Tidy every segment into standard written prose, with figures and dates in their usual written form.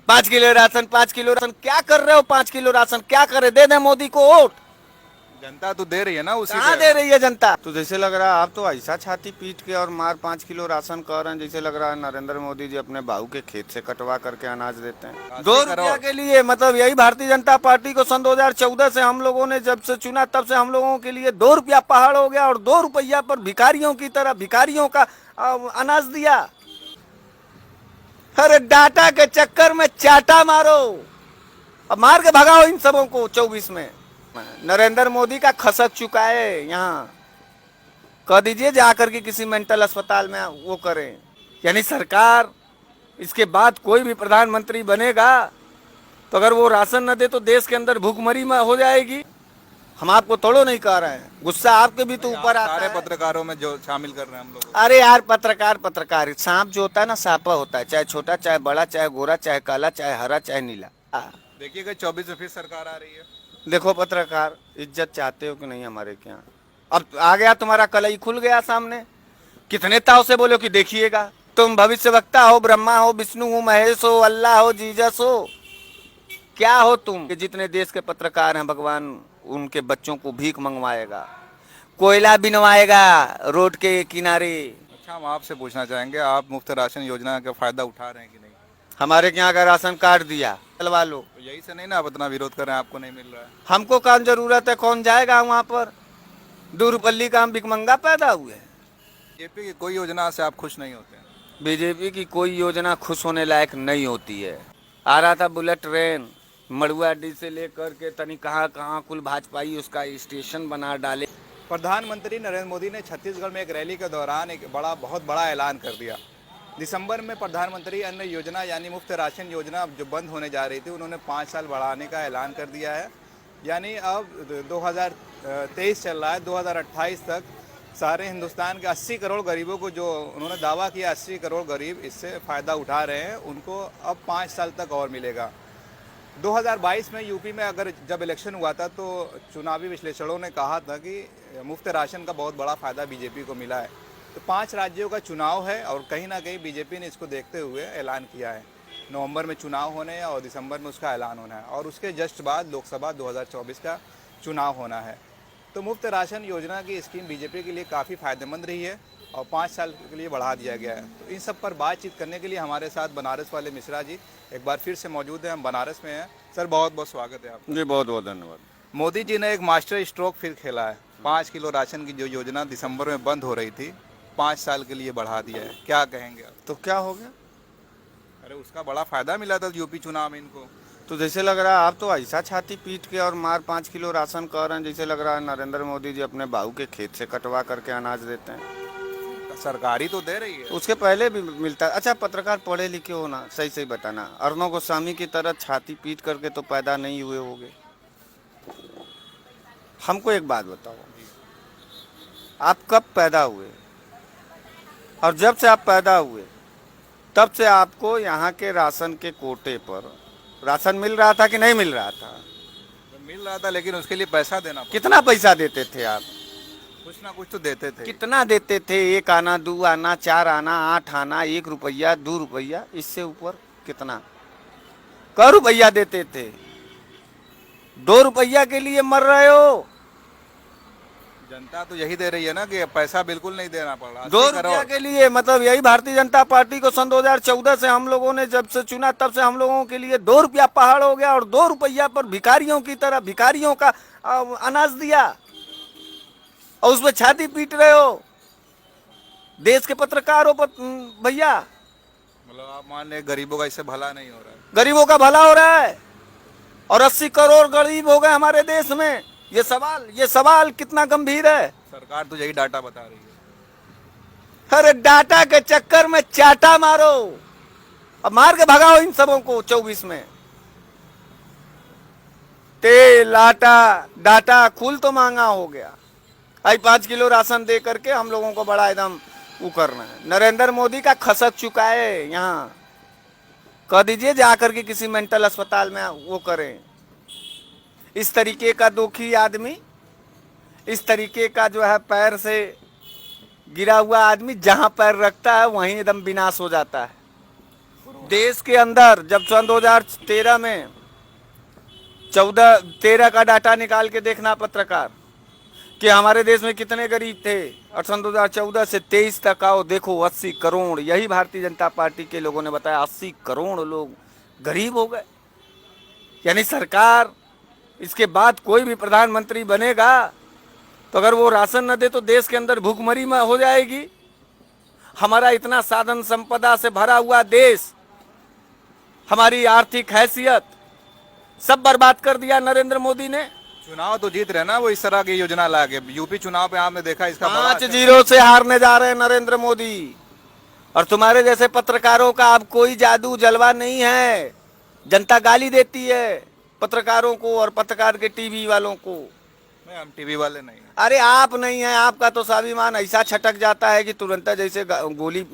5 kilo ration, 5 kilo ration क्या कर रहे हो? 5 किलो राशन क्या करे? दे दे मोदी को वोट। जनता तो दे रही है ना उसी कहाँ पे। दे रही है जनता? तो जैसे लग रहा है आप तो ऐसा छाती पीट के और मार 5 किलो राशन कह रहे हैं, जैसे लग रहा है नरेंद्र मोदी जी अपने बहू के खेत से कटवा करके अनाज देते हैं 2 रुपया 80 करोड़। के लिए। मतलब यही भारतीय जनता पार्टी को सन 2014 से हम लोगों ने जब से चुना तब से हम लोगों के लिए 2 रुपया पहाड़ हो गया, और 2 रुपया पर भिखारियों की तरह भिखारियों का अनाज दिया। अरे डाटा के चक्कर में चाटा मारो, अब मार के भगाओ इन सबों को 24 में। नरेंद्र मोदी का खसक चुका है यहाँ, कह दीजिए जाकर के किसी मेंटल अस्पताल में वो करें। यानी सरकार इसके बाद कोई भी प्रधानमंत्री बनेगा तो अगर वो राशन न दे तो देश के अंदर भूखमरी में हो जाएगी। हम आपको तोड़ो नहीं कह रहे हैं, गुस्सा आपके भी तो नहीं, ऊपर आप आता सारे है। पत्रकारों में जो शामिल कर रहे हैं हम लोगों अरे यार पत्रकार पत्रकार, सांप जो होता है ना सांपा होता है, चाहे छोटा चाहे बड़ा, चाहे गोरा चाहे काला, चाहे हरा चाहे नीला। को। देखिएगा 24 में फिर सरकार आ रही है। देखो पत्रकार, इज्जत चाहते हो कि नहीं हमारे क्या? अब आ गया तुम्हारा कलई खुल गया सामने। कितने ताव से बोलो कि देखिएगा, तुम भविष्य वक्ता हो, ब्रह्मा हो, विष्णु हो, महेश हो, अल्लाह हो, जीसस हो, क्या हो तुम कि जितने देश के पत्रकार हैं भगवान उनके बच्चों को भीख मंगवाएगा, कोयला बिनवाएगा रोड के किनारे। अच्छा, हम आपसे पूछना चाहेंगे, आप मुफ्त राशन योजना का फायदा उठा रहे हैं कि नहीं? हमारे यहाँ का राशन कार्ड दिया चलवा लो। तो यही से नहीं ना आप इतना विरोध कर रहे हैं, आपको नहीं मिल रहा है? हमको काम जरूरत है, कौन जाएगा वहाँ पर? दूरपल्ली का हम भिकमंगा पैदा हुए। बीजेपी की कोई योजना से आप खुश नहीं होते हैं? बीजेपी की कोई योजना खुश होने लायक नहीं होती है। आ रहा था बुलेट ट्रेन मड़ुआ अड्डी से लेकर के तनी कहाँ कहाँ कुल भाजपाई उसका स्टेशन बना डाले। प्रधानमंत्री नरेंद्र मोदी ने छत्तीसगढ़ में एक रैली के दौरान एक बहुत बड़ा ऐलान कर दिया। दिसंबर में प्रधानमंत्री अन्न योजना यानी मुफ्त राशन योजना जो बंद होने जा रही थी, उन्होंने 5 साल बढ़ाने का ऐलान कर दिया है। यानी अब 2023 चल रहा है, 2028 तक सारे हिंदुस्तान के 80 करोड़ गरीबों को, जो उन्होंने दावा किया 80 करोड़ गरीब इससे फ़ायदा उठा रहे हैं, उनको अब 5 साल तक और मिलेगा। 2022 में यूपी में अगर जब इलेक्शन हुआ था तो चुनावी विश्लेषकों ने कहा था कि मुफ्त राशन का बहुत बड़ा फ़ायदा बीजेपी को मिला है। तो 5 राज्यों का चुनाव है और कहीं ना कहीं बीजेपी ने इसको देखते हुए ऐलान किया है। नवंबर में चुनाव होने हैं और दिसंबर में उसका ऐलान होना है, और उसके जस्ट बाद लोकसभा 2024 का चुनाव होना है। तो मुफ्त राशन योजना की स्कीम बीजेपी के लिए काफ़ी फ़ायदेमंद रही है और 5 साल के लिए बढ़ा दिया गया है। तो इन सब पर बातचीत करने के लिए हमारे साथ बनारस वाले मिश्रा जी एक बार फिर से मौजूद हैं। हम बनारस में हैं। सर, बहुत बहुत स्वागत है आपका। जी बहुत बहुत धन्यवाद। मोदी जी ने एक मास्टर स्ट्रोक फिर खेला है। 5 किलो राशन की जो योजना दिसंबर में बंद हो रही थी, 5 साल के लिए बढ़ा दिया है। क्या कहेंगे आप? तो क्या हो गया? अरे उसका बड़ा फायदा मिला था यूपी चुनाव में इनको। तो जैसे लग रहा है आप तो ऐसा छाती पीट के और मार 5 किलो राशन कह रहे हैं, जैसे लग रहा है नरेंद्र मोदी जी अपने बहू के खेत से कटवा करके अनाज देते हैं। सरकारी तो दे रही है। उसके पहले भी मिलता है। अच्छा पत्रकार पढ़े लिखे हो ना, सही सही बताना, अर्नब गोस्वामी की तरह छाती पीट करके तो पैदा नहीं हुए होगे। हमको एक बात बताओ, आप कब पैदा हुए? और जब से आप पैदा हुए तब से आपको यहाँ के राशन के कोटे पर राशन मिल रहा था कि नहीं मिल रहा था? मिल रहा था, लेकिन उसके लिए पैसा देना पड़ता। कितना पैसा देते थे आप? कुछ ना कुछ तो देते थे। कितना देते थे? 1 आना, 2 आना, 4 आना, 8 आना, 1 रुपया, 2 रुपया, इससे ऊपर कितना? क रुपया देते थे? 2 रुपया के लिए मर रहे हो। जनता तो यही दे रही है ना कि पैसा बिल्कुल नहीं देना पड़ रहा। 2 रुपया के लिए, मतलब यही भारतीय जनता पार्टी को सन 2014 से हम लोगों ने जब से चुना तब से हम लोगों के लिए 2 रुपया पहाड़ हो गया, और 2 रुपया पर भिखारियों की तरह भिखारियों का अनाज दिया, और उसमें छाती पीट रहे हो। देश के पत्रकार हो भैया। मतलब आप मान रहे गरीबों का इससे भला नहीं हो रहा है? गरीबों का भला हो रहा है, और 80 करोड़ गरीब हो गए हमारे देश में। ये सवाल कितना गंभीर है। सरकार तो यही डाटा बता रही है। अरे डाटा के चक्कर में चाटा मारो, अब मार के भगाओ इन सबों को 24 में। तेल, आटा, डाटा कुल तो महंगा हो गया। आई 5 किलो राशन दे करके हम लोगों को बड़ा एकदम वो करना है। नरेंद्र मोदी का खसक चुका है यहाँ, कह दीजिए जाकर के किसी मेंटल अस्पताल में वो करें। इस तरीके का दुखी आदमी, इस तरीके का जो है पैर से गिरा हुआ आदमी जहां पैर रखता है वहीं एकदम विनाश हो जाता है। देश के अंदर जब सन 2013 में 13 का डाटा निकाल के देखना पत्रकार कि हमारे देश में कितने गरीब थे, और सन 2014 से 23 तक आओ देखो 80 करोड़, यही भारतीय जनता पार्टी के लोगों ने बताया, 80 करोड़ लोग गरीब हो गए। यानी सरकार इसके बाद कोई भी प्रधानमंत्री बनेगा तो अगर वो राशन न दे तो देश के अंदर भूखमरी में हो जाएगी। हमारा इतना साधन संपदा से भरा हुआ देश, हमारी आर्थिक हैसियत सब बर्बाद कर दिया नरेंद्र मोदी ने। चुनाव तो जीत रहे ना वो इस तरह की योजना ला के। यूपी चुनाव पे आपने देखा इसका बड़ा 5-0 से हारने जा रहे हैं नरेंद्र मोदी। और तुम्हारे जैसे पत्रकारों का अब कोई जादू जलवा नहीं है। जनता गाली देती है पत्रकारों को और पत्रकार के टीवी वालों को। नहीं, हम टीवी वाले नहीं हैं। अरे आप नहीं है, आपका तो स्वाभिमान ऐसा छटक जाता है कि तुरंत जैसे गोली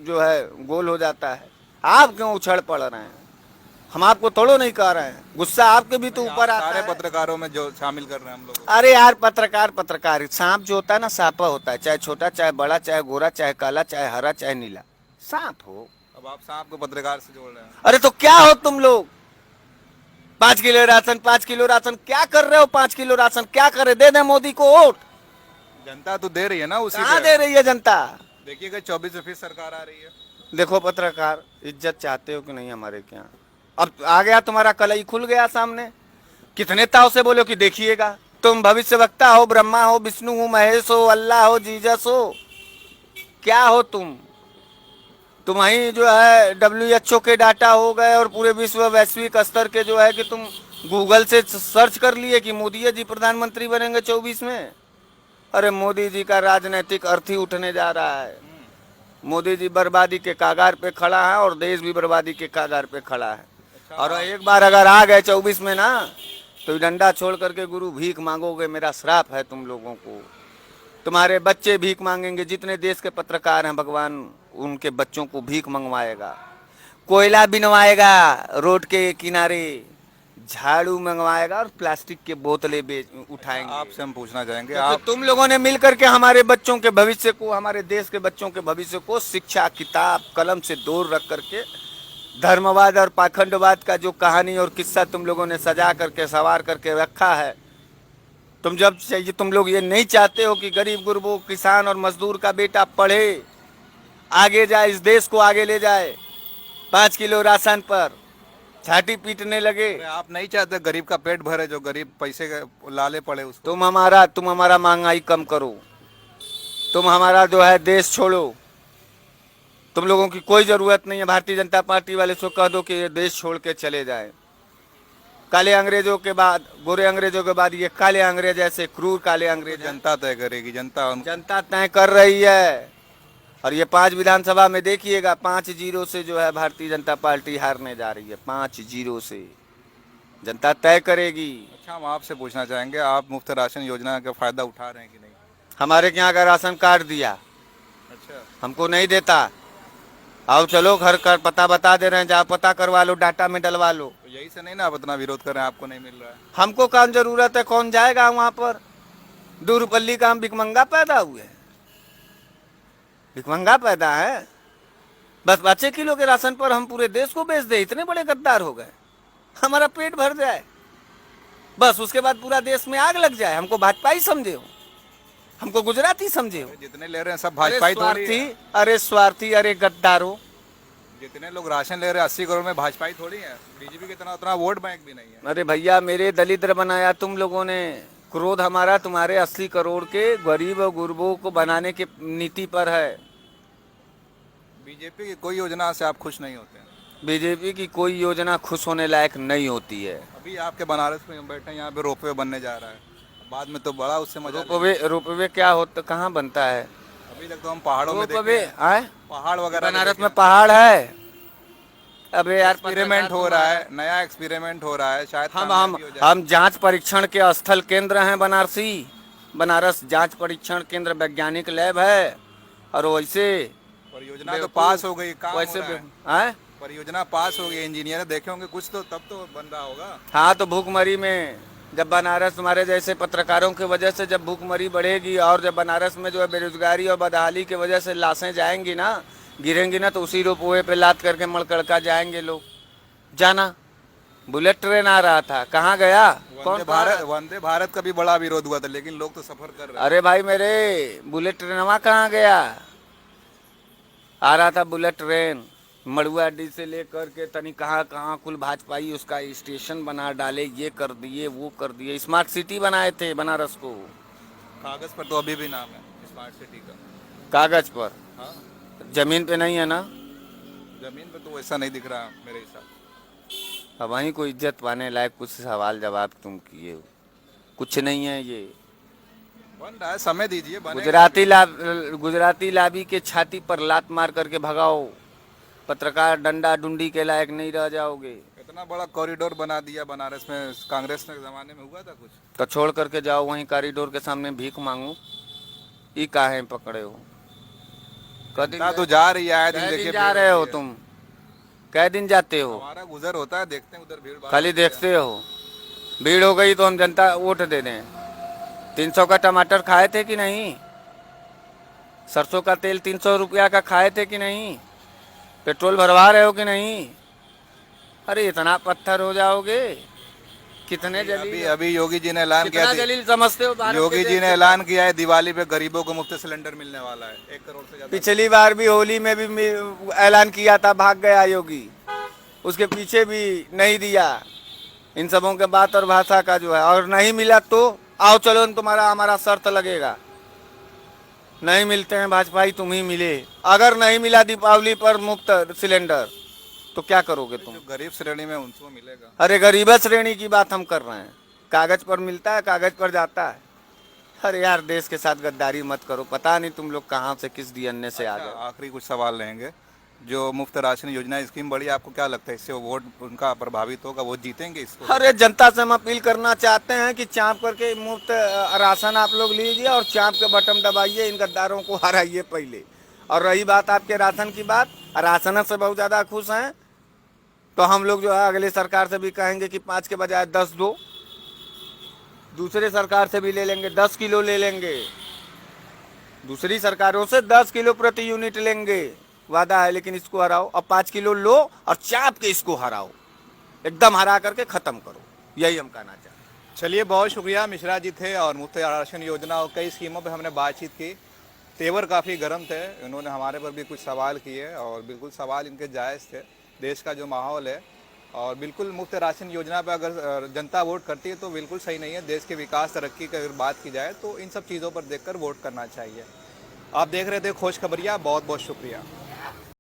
जो है गोल हो जाता है। आप क्यों उछल पड़ रहे हैं? हम आपको तोड़ो नहीं कह रहे हैं, गुस्सा आपके भी तो ऊपर आता सारे है। पत्रकारों में जो शामिल कर रहे हैं हम लोग। अरे यार पत्रकार सांप जो होता है ना, सांपा होता है, चाहे छोटा चाहे बड़ा, चाहे गोरा चाहे काला, चाहे हरा चाहे नीला, सांप हो। अब आप सांप को पत्रकार से जोड़ रहे हैं। अरे तो क्या हो तुम लोग? 5 किलो राशन, 5 किलो राशन, क्या कर रहे हो? 5 किलो राशन क्या करे? दे दे मोदी को वोट। जनता तो दे रही है ना उसी कहाँ पे। दे रही है जनता? देखिएगा 24 में फिर सरकार आ रही है। देखो पत्रकार, इज्जत चाहते हो कि नहीं हमारे क्या? अब आ गया तुम्हारा कलई खुल गया सामने। कितने ताव से बोलो कि देखिएगा, तुम भविष्य वक्ता हो, ब्रह्मा हो, विष्णु हो, महेश हो, अल्लाह हो, जीसस हो, क्या हो तुम? तुम ही जो है WHO के डाटा हो गए और पूरे विश्व वैश्विक स्तर के जो है कि तुम गूगल से सर्च कर लिए कि मोदी जी प्रधानमंत्री बनेंगे 24 में। अरे मोदी जी का राजनीतिक अर्थ ही उठने जा रहा है। मोदी जी बर्बादी के कागार पे खड़ा है और देश भी बर्बादी के कागार पे खड़ा है। और एक बार अगर आ गए 24 में ना, तो डंडा छोड़ करके गुरु भीख मांगोगे, मेरा श्राप है तुम लोगों को। तुम्हारे बच्चे भीख मांगेंगे। जितने देश के पत्रकार हैं भगवान उनके बच्चों को भीख मंगवाएगा, कोयला बिनवाएगा रोड के किनारे, झाड़ू मंगवाएगा और प्लास्टिक के बोतलें उठाएंगे। आपसे हम पूछना चाहेंगे, तो आप तुम लोगों ने मिलकर के हमारे बच्चों के भविष्य को, हमारे देश के बच्चों के भविष्य को शिक्षा, किताब, कलम से दूर रख करके धर्मवाद और पाखंडवाद का जो कहानी और किस्सा तुम लोगों ने सजा करके सवार करके रखा है। तुम लोग ये नहीं चाहते हो कि गरीब गुरबों, किसान और मजदूर का बेटा पढ़े, आगे जाए, इस देश को आगे ले जाए। 5 किलो राशन पर छाती पीटने लगे। आप नहीं चाहते गरीब का पेट भरे, जो गरीब पैसे के लाले पड़े उसको। तुम हमारा महंगाई कम करो, तुम हमारा जो है देश छोड़ो। तुम लोगों की कोई जरूरत नहीं है। भारतीय जनता पार्टी वाले से कह दो कि ये देश छोड़ के चले जाए। काले अंग्रेजों के बाद, गोरे अंग्रेजों के बाद ये काले अंग्रेज, ऐसे क्रूर काले अंग्रेज जनता तय करेगी। जनता तय कर रही है। और ये 5 विधानसभा में देखिएगा 5-0 से जो है भारतीय जनता पार्टी हारने जा रही है। 5-0 से जनता तय करेगी। अच्छा, हम आपसे पूछना चाहेंगे, आप मुफ्त राशन योजना का फायदा उठा रहे हैं कि नहीं? हमारे यहाँ का राशन कार्ड दिया, अच्छा, हमको नहीं देता। आओ चलो घर का पता बता दे रहे हैं, जाओ पता करवा लो, डाटा में डलवा लो। तो यही से नहीं ना आप इतना विरोध कर रहे हैं, आपको नहीं मिल रहा है? हमको काम जरूरत है, कौन जाएगा वहाँ पर? दूरपल्ली का हम भिकमंगा पैदा हुए, भिकमंगा पैदा है। बस 5 किलो के राशन पर हम पूरे देश को बेच दे, इतने बड़े गद्दार हो गए। हमारा पेट भर जाए बस, उसके बाद पूरा देश में आग लग जाए। हमको भाजपा ही समझे हो, हमको गुजराती समझे हो। जितने ले रहे हैं सब भाजपा ही थोड़ी है। अरे स्वार्थी, अरे गद्दारो। जितने लोग राशन ले रहे हैं 80 करोड़ में भाजपा ही थोड़ी है। बीजेपी की तरह उतना वोट बैंक भी नहीं है। अरे भैया, मेरे दलिद्र बनाया तुम लोगों ने। क्रोध हमारा तुम्हारे 80 करोड़ के गरीब और गुरबों को बनाने की नीति पर है। बीजेपी की कोई योजना से आप खुश नहीं होते हैं? बीजेपी की कोई योजना खुश होने लायक नहीं होती है। अभी आपके बनारस में बैठे हैं, यहाँ पे रोपवे बनने जा रहा है, बाद में तो बड़ा उससे मजा। रोपवे क्या होता, कहाँ बनता है? अभी तक तो हम पहाड़ों में रोपवे देखे, पहाड़ वगैरह बनारस में पहाड़ है। अबे यार, एक्सपेरिमेंट हो रहा है, नया एक्सपेरिमेंट हो रहा है, शायद हम जांच परीक्षण के स्थल केंद्र हैं बनारसी। बनारस जांच परीक्षण केंद्र वैज्ञानिक लैब है। और वैसे परियोजना तो पास हो गई, काम वैसे हो रहा है। है परियोजना पास हो गई, इंजीनियर देखे होंगे कुछ तो, तब तो बन रहा होगा। हाँ, तो भूखमरी में जब बनारस, तुम्हारे जैसे पत्रकारों की वजह से जब भूखमरी बढ़ेगी और जब बनारस में जो है बेरोजगारी और बदहाली की वजह से लाशें जाएंगी ना, गिरेंगी ना तो उसी रोपवे पे लाद करके मड़कड़का जाएंगे लोग। जाना, बुलेट ट्रेन आ रहा था, कहाँ गया? वंदे भारत का भी बड़ा विरोध हुआ था, लेकिन लोग तो सफर कर रहे अरे भाई मेरे, बुलेट ट्रेनवा कहाँ गया? आ रहा था बुलेट ट्रेन, मड़ुआ अड्डी से लेकर के तनी कहाँ कहाँ कुल भाजपाई उसका स्टेशन बना डाले, ये कर दिए वो कर दिए। स्मार्ट सिटी बनाए थे बनारस को। कागज पर तो अभी भी नाम है स्मार्ट सिटी का। कागज पर, हाँ, जमीन पे नहीं है ना। जमीन पे तो वैसा नहीं दिख रहा मेरे हिसाब से। अब वहीं को इज्जत पाने लायक कुछ सवाल जवाब तुम किए हो, कुछ नहीं है ये। बन रहा है, समय दीजिए, गुजराती लाबी के छाती पर लात मार करके भगाओ, पत्रकार डंडा डुंडी के लायक नहीं रह जाओगे। इतना बड़ा कॉरिडोर बना दिया बनारस में, कांग्रेस के जमाने में हुआ था कुछ? तो छोड़ करके जाओ वहीं कॉरिडोर के सामने भीख मांगो। ई काहे पकड़े हो? ना तो जा रही है, कै दिन जा रहे हो तुम? कै दिन जाते हो? हमारा गुजर होता है, देखते हैं उधर भीड़ भाड़। खाली देखते हो। भीड़ हो गई तो हम जनता वोट दे दें। 300 का टमाटर खाए थे कि नहीं? सरसों का तेल 300 रुपया का खाए थे कि नहीं? पेट्रोल भरवा रहे हो कि नहीं? अरे इतना पत्थर हो जाओगे, कितने जलील। अभी योगी जी ने ऐलान किया, कितना जलील समझते हो भारत योगी के जी देश ने के? ऐलान किया है दिवाली पे गरीबों को मुफ्त सिलेंडर मिलने वाला है, 1 करोड़ से ज्यादा। पिछली बार भी होली में भी ऐलान किया था, भाग गया योगी। उसके पीछे भी नहीं दिया। इन सबों के बात और भाषा का जो है, और नहीं मिला तो आओ चलो तुम्हारा हमारा शर्त लगेगा। नहीं मिलते हैं भाजपा, तुम ही मिले। अगर नहीं मिला दीपावली पर मुफ्त सिलेंडर तो क्या करोगे तुम? जो गरीब श्रेणी में उनको मिलेगा। अरे गरीब श्रेणी की बात हम कर रहे हैं। कागज पर मिलता है, कागज पर जाता है। अरे यार देश के साथ गद्दारी मत करो। पता नहीं तुम लोग कहाँ से किस डीएनए से आ गए। आखिरी कुछ सवाल रहेंगे। जो मुफ्त राशन योजना स्कीम बढ़ी, आपको क्या लगता है इससे वोट उनका प्रभावित होगा, वो जीतेंगे इसको? अरे जनता से हम अपील करना चाहते हैं कि चाँप करके मुफ्त राशन आप लोग लीजिए और चाँप के बटन दबाइए, इन गद्दारों को हराइए पहले। और रही बात आपके राशन की बात, राशन से बहुत ज़्यादा खुश हैं तो हम लोग जो है अगले सरकार से भी कहेंगे कि 5 के बजाय 10 दो। दूसरे सरकार से भी ले लेंगे, 10 किलो ले लेंगे। दूसरी सरकारों से 10 किलो प्रति यूनिट लेंगे, वादा है। लेकिन इसको हराओ, अब 5 किलो लो और चाप के इसको हराओ, एकदम हरा करके खत्म करो। यही हम कहना चाहते हैं। चलिए, बहुत शुक्रिया। मिश्रा जी थे और मुफ्त राशन योजना और कई स्कीमों पे हमने बातचीत की। तेवर काफ़ी गर्म थे, इन्होंने हमारे पर भी कुछ सवाल किए और बिल्कुल सवाल इनके जायज़ थे। देश का जो माहौल है और बिल्कुल मुफ्त राशन योजना पर अगर जनता वोट करती है तो बिल्कुल सही नहीं है। देश के विकास तरक्की की अगर बात की जाए तो इन सब चीज़ों पर देखकर वोट करना चाहिए। आप देख रहे थे खोज खबरिया, बहुत बहुत शुक्रिया।